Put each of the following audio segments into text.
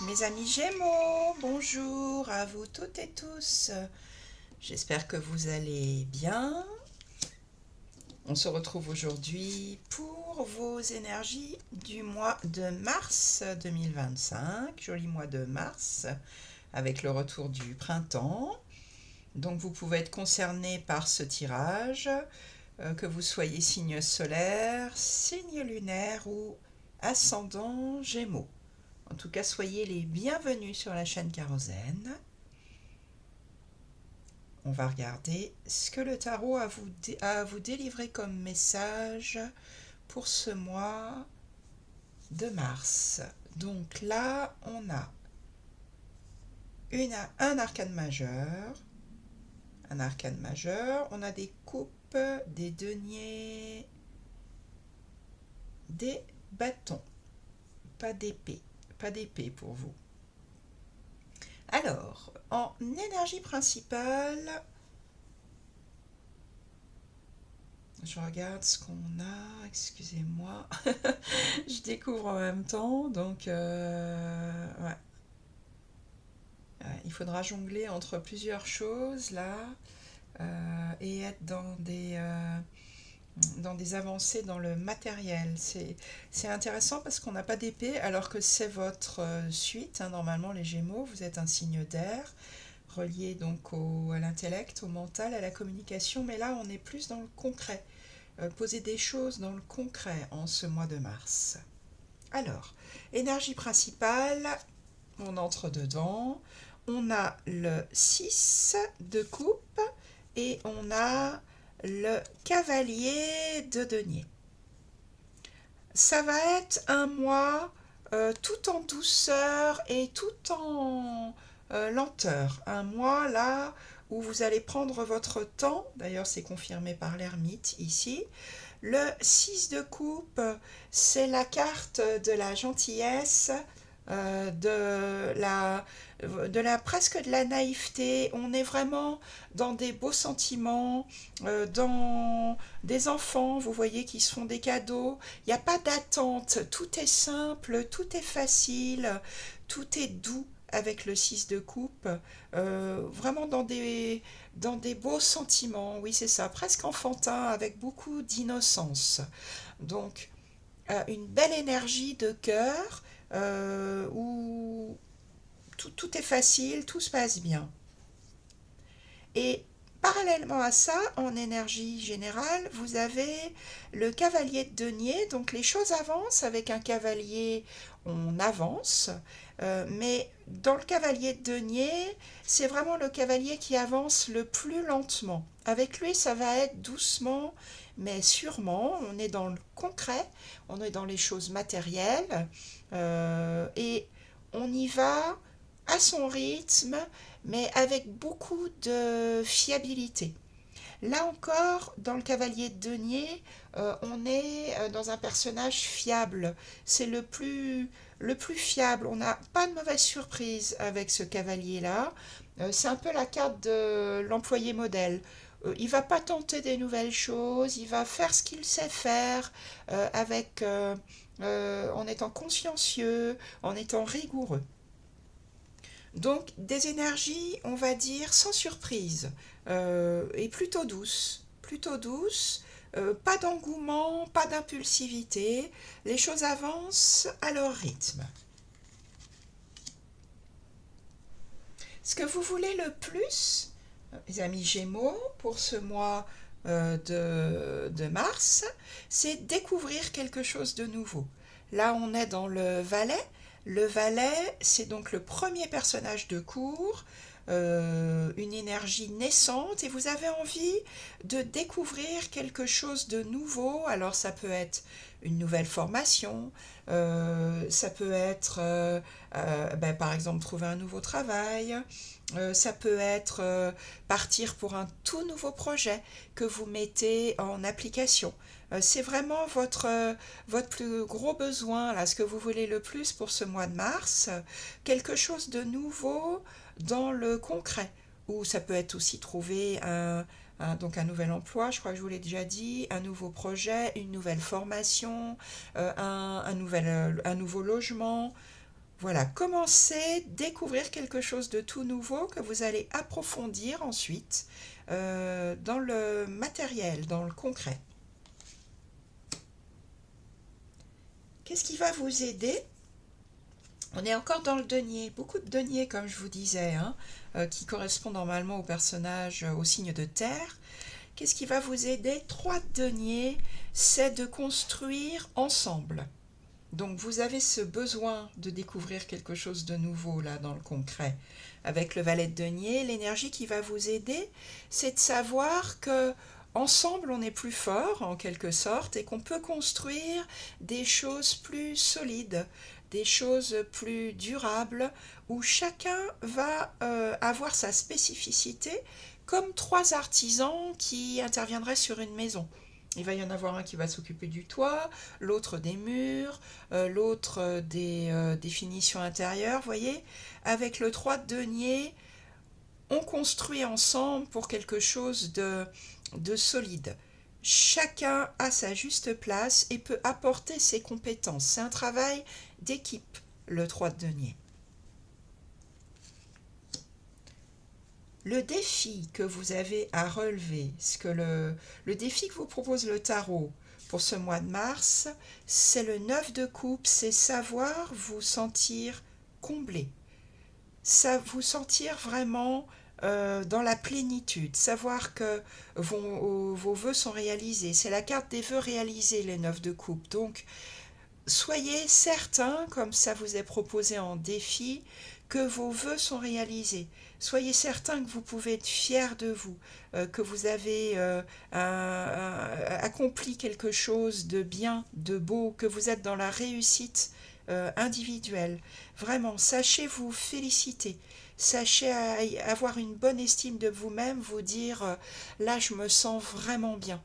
Mes amis Gémeaux, bonjour à vous toutes et tous. J'espère que vous allez bien. On se retrouve aujourd'hui pour vos énergies du mois de mars 2025, joli mois de mars, avec le retour du printemps. Donc vous pouvez être concerné par ce tirage, que vous soyez signe solaire, signe lunaire ou ascendant Gémeaux. En tout cas, soyez les bienvenus sur la chaîne Kérosène. On va regarder ce que le tarot a à vous délivrer comme message pour ce mois de mars. Donc là, on a un arcane majeur, on a des coupes, des deniers, des bâtons, pas d'épée pour vous. Alors, en énergie principale, je regarde ce qu'on a, excusez-moi, je découvre en même temps, donc ouais. Il faudra jongler entre plusieurs choses là et être dans des avancées dans le matériel. C'est intéressant parce qu'on n'a pas d'épée alors que c'est votre suite, hein. Normalement les Gémeaux, vous êtes un signe d'air relié donc à l'intellect, au mental, à la communication, mais là on est plus dans le concret. Poser des choses dans le concret en ce mois de mars. Alors, énergie principale, on entre dedans. On a le 6 de coupe et on a le cavalier de denier. Ça va être un mois tout en douceur et tout en lenteur. Un mois là où vous allez prendre votre temps, d'ailleurs c'est confirmé par l'ermite ici. Le 6 de coupe, c'est la carte de la gentillesse, presque de la naïveté. On est vraiment dans des beaux sentiments, dans des enfants, vous voyez, qui se font des cadeaux. Il n'y a pas d'attente, tout est simple, tout est facile, tout est doux avec le 6 de coupe, vraiment dans des beaux sentiments, oui c'est ça, presque enfantin, avec beaucoup d'innocence. Donc une belle énergie de cœur où tout est facile, tout se passe bien. Et parallèlement à ça, en énergie générale, vous avez le cavalier de denier. Donc les choses avancent. Avec un cavalier, on avance. Mais dans le cavalier de denier, c'est vraiment le cavalier qui avance le plus lentement. Avec lui, ça va être doucement, mais sûrement. On est dans le concret, on est dans les choses matérielles. Et on y va à son rythme, mais avec beaucoup de fiabilité. Là encore, dans le cavalier de denier, on est dans un personnage fiable. C'est le plus fiable. On n'a pas de mauvaise surprise avec ce cavalier-là. C'est un peu la carte de l'employé modèle. Il va pas tenter des nouvelles choses, il va faire ce qu'il sait faire en étant consciencieux, en étant rigoureux. Donc des énergies, on va dire, sans surprise, et plutôt douces, pas d'engouement, pas d'impulsivité, les choses avancent à leur rythme. Ce que vous voulez le plus, les amis Gémeaux, pour ce mois de mars, c'est découvrir quelque chose de nouveau. Là, on est dans le Valet. Le Valet, c'est donc le premier personnage de cour, une énergie naissante, et vous avez envie de découvrir quelque chose de nouveau. Alors, ça peut être une nouvelle formation, ça peut être, par exemple, trouver un nouveau travail, ça peut être partir pour un tout nouveau projet que vous mettez en application. C'est vraiment votre plus gros besoin, là, ce que vous voulez le plus pour ce mois de mars, quelque chose de nouveau dans le concret. Ou ça peut être aussi trouver donc un nouvel emploi, je crois que je vous l'ai déjà dit, un nouveau projet, une nouvelle formation, un nouveau logement, Voilà, commencez, découvrir quelque chose de tout nouveau que vous allez approfondir ensuite dans le matériel, dans le concret. Qu'est-ce qui va vous aider? On est encore dans le denier, beaucoup de deniers comme je vous disais, hein, qui correspondent normalement au personnage au signe de terre. Qu'est-ce qui va vous aider? 3 deniers, c'est de construire ensemble. Donc vous avez ce besoin de découvrir quelque chose de nouveau là dans le concret. Avec le valet de denier, l'énergie qui va vous aider, c'est de savoir que ensemble on est plus fort en quelque sorte et qu'on peut construire des choses plus solides, des choses plus durables où chacun va avoir sa spécificité comme 3 artisans qui interviendraient sur une maison. Il va y en avoir un qui va s'occuper du toit, l'autre des murs, l'autre des finitions intérieures, voyez. Avec le 3 de denier, on construit ensemble pour quelque chose de solide. Chacun a sa juste place et peut apporter ses compétences. C'est un travail d'équipe, le 3 de denier. Le défi que vous avez à relever, ce que le défi que vous propose le tarot pour ce mois de mars, c'est le 9 de coupe, c'est savoir vous sentir comblé, vous sentir vraiment dans la plénitude, savoir que vos vœux sont réalisés. C'est la carte des vœux réalisés, les 9 de coupe. Donc, soyez certain, comme ça vous est proposé en défi, que vos vœux sont réalisés. Soyez certain que vous pouvez être fier de vous, que vous avez accompli quelque chose de bien, de beau, que vous êtes dans la réussite individuelle. Vraiment, sachez vous féliciter. Sachez avoir une bonne estime de vous-même, vous dire là je me sens vraiment bien.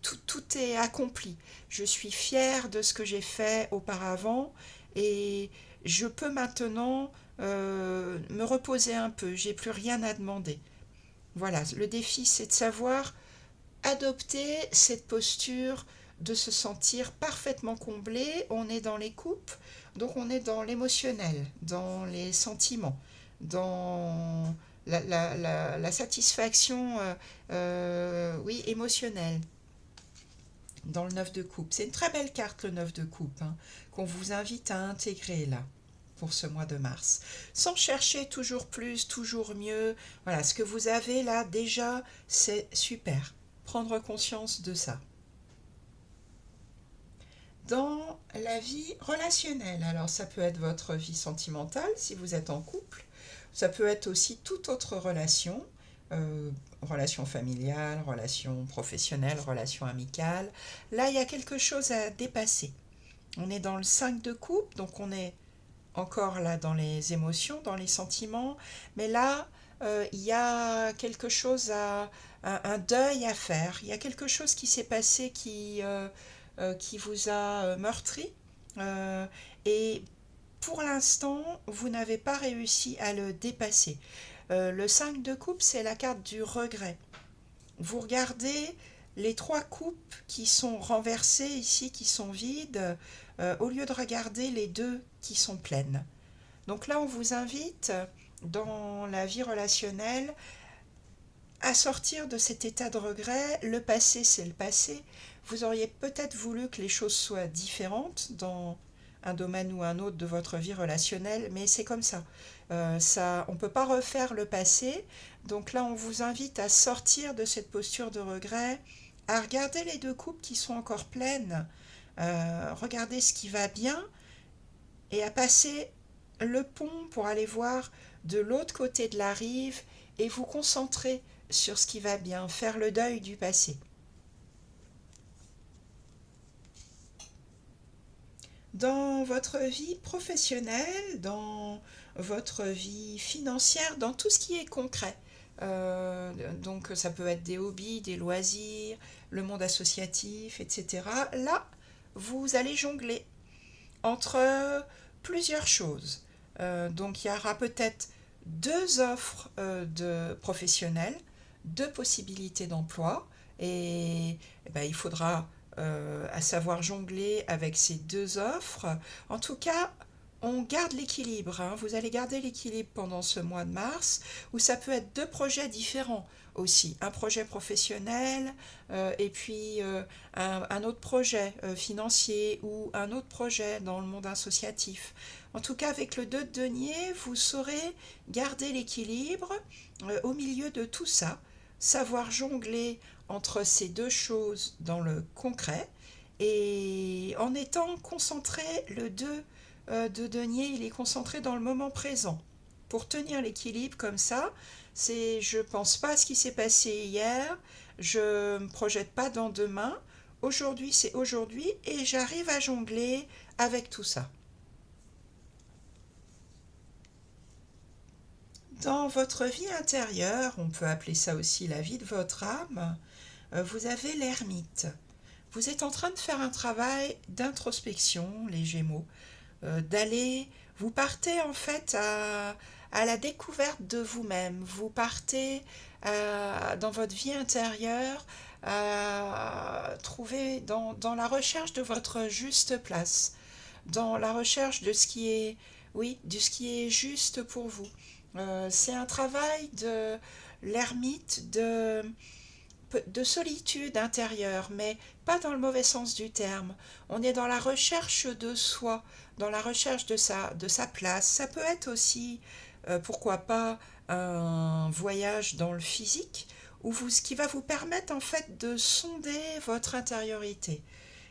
Tout est accompli. Je suis fière de ce que j'ai fait auparavant et je peux maintenant me reposer un peu. J'ai plus rien à demander. Voilà, le défi c'est de savoir adopter cette posture de se sentir parfaitement comblé. On est dans les coupes, donc on est dans l'émotionnel, dans les sentiments, dans la satisfaction oui, émotionnelle dans le 9 de coupe. C'est une très belle carte, le 9 de coupe, hein, qu'on vous invite à intégrer là pour ce mois de mars. Sans chercher toujours plus, toujours mieux. Voilà, ce que vous avez là déjà, c'est super. Prendre conscience de ça. Dans la vie relationnelle, alors ça peut être votre vie sentimentale si vous êtes en couple, ça peut être aussi toute autre relation, relation familiale, relation professionnelle, relation amicale. Là, il y a quelque chose à dépasser. On est dans le 5 de coupe, donc on est encore là dans les émotions, dans les sentiments, mais là, il y a quelque chose un deuil à faire. Il y a quelque chose qui s'est passé qui vous a meurtri, euh, et pour l'instant, vous n'avez pas réussi à le dépasser. Le 5 de coupe, c'est la carte du regret. Vous regardez les 3 coupes qui sont renversées ici, qui sont vides, au lieu de regarder les 2 qui sont pleines. Donc là, on vous invite, dans la vie relationnelle, à sortir de cet état de regret. Le passé, c'est le passé. Vous auriez peut-être voulu que les choses soient différentes dans un domaine ou un autre de votre vie relationnelle, mais c'est comme ça. On ne peut pas refaire le passé. Donc là, on vous invite à sortir de cette posture de regret, à regarder les 2 coupes qui sont encore pleines, regarder ce qui va bien et à passer le pont pour aller voir de l'autre côté de la rive et vous concentrer sur ce qui va bien, faire le deuil du passé. Dans votre vie professionnelle, dans votre vie financière, dans tout ce qui est concret. Donc ça peut être des hobbies, des loisirs, le monde associatif, etc. Là, vous allez jongler entre plusieurs choses. Donc il y aura peut-être 2 offres de professionnels, 2 possibilités d'emploi, et, ben, il faudra à savoir jongler avec ces 2 offres. En tout cas, on garde l'équilibre, hein. Vous allez garder l'équilibre pendant ce mois de mars, où ça peut être deux projets différents aussi. Un projet professionnel et puis un autre projet financier ou un autre projet dans le monde associatif. En tout cas, avec le 2 de denier, vous saurez garder l'équilibre au milieu de tout ça, savoir jongler entre ces deux choses dans le concret et en étant concentré, le 2 de denier, il est concentré dans le moment présent. Pour tenir l'équilibre comme ça, c'est je pense pas à ce qui s'est passé hier, je me projette pas dans demain, aujourd'hui c'est aujourd'hui et j'arrive à jongler avec tout ça. Dans votre vie intérieure, on peut appeler ça aussi la vie de votre âme, vous avez l'ermite. Vous êtes en train de faire un travail d'introspection, les Gémeaux, d'aller, vous partez en fait à la découverte de vous-même, vous partez dans votre vie intérieure à trouver dans la recherche de votre juste place, dans la recherche de ce qui est, oui, de ce qui est juste pour vous. C'est un travail de l'ermite, de solitude intérieure, mais pas dans le mauvais sens du terme. On est dans la recherche de soi, dans la recherche de sa place. Ça peut être aussi, pourquoi pas, un voyage dans le physique, ce qui va vous permettre en fait de sonder votre intériorité.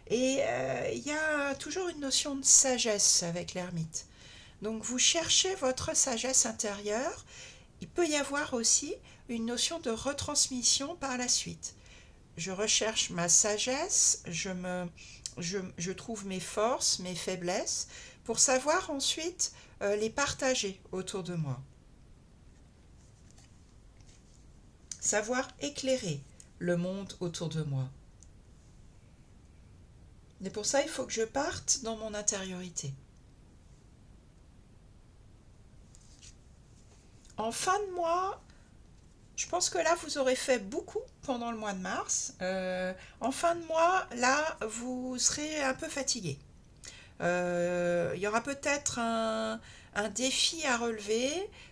Et il y a toujours une notion de sagesse avec l'ermite. Donc vous cherchez votre sagesse intérieure. Il peut y avoir aussi une notion de retransmission par la suite. Je recherche ma sagesse, je trouve mes forces, mes faiblesses, pour savoir ensuite les partager autour de moi. Savoir éclairer le monde autour de moi. Et pour ça, il faut que je parte dans mon intériorité. En fin de mois, je pense que là, vous aurez fait beaucoup pendant le mois de mars. En fin de mois, là, vous serez un peu fatigué. Il y aura peut-être un défi à relever.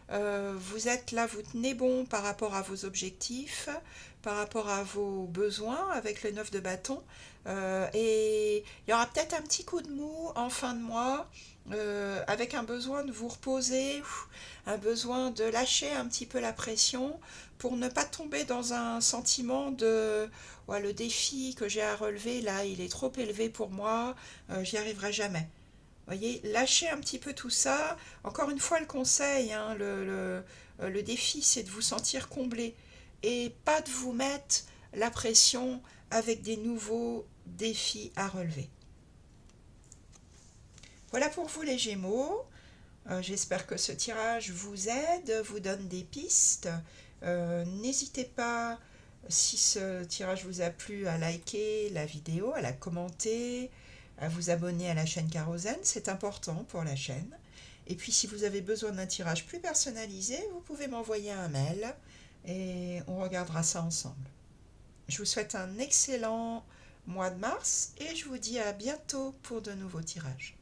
Vous êtes là, vous tenez bon par rapport à vos objectifs, par rapport à vos besoins avec le 9 de bâton. Et il y aura peut-être un petit coup de mou en fin de mois, avec un besoin de vous reposer, un besoin de lâcher un petit peu la pression pour ne pas tomber dans un sentiment de ouais, le défi que j'ai à relever là, il est trop élevé pour moi, j'y arriverai jamais. Vous voyez, lâchez un petit peu tout ça. Encore une fois, le conseil, hein, le défi, c'est de vous sentir comblé et pas de vous mettre la pression avec des nouveaux défis à relever. Voilà pour vous les Gémeaux. J'espère que ce tirage vous aide, vous donne des pistes. N'hésitez pas, si ce tirage vous a plu, à liker la vidéo, à la commenter, à vous abonner à la chaîne Kérosène, c'est important pour la chaîne. Et puis si vous avez besoin d'un tirage plus personnalisé, vous pouvez m'envoyer un mail et on regardera ça ensemble. Je vous souhaite un excellent mois de mars et je vous dis à bientôt pour de nouveaux tirages.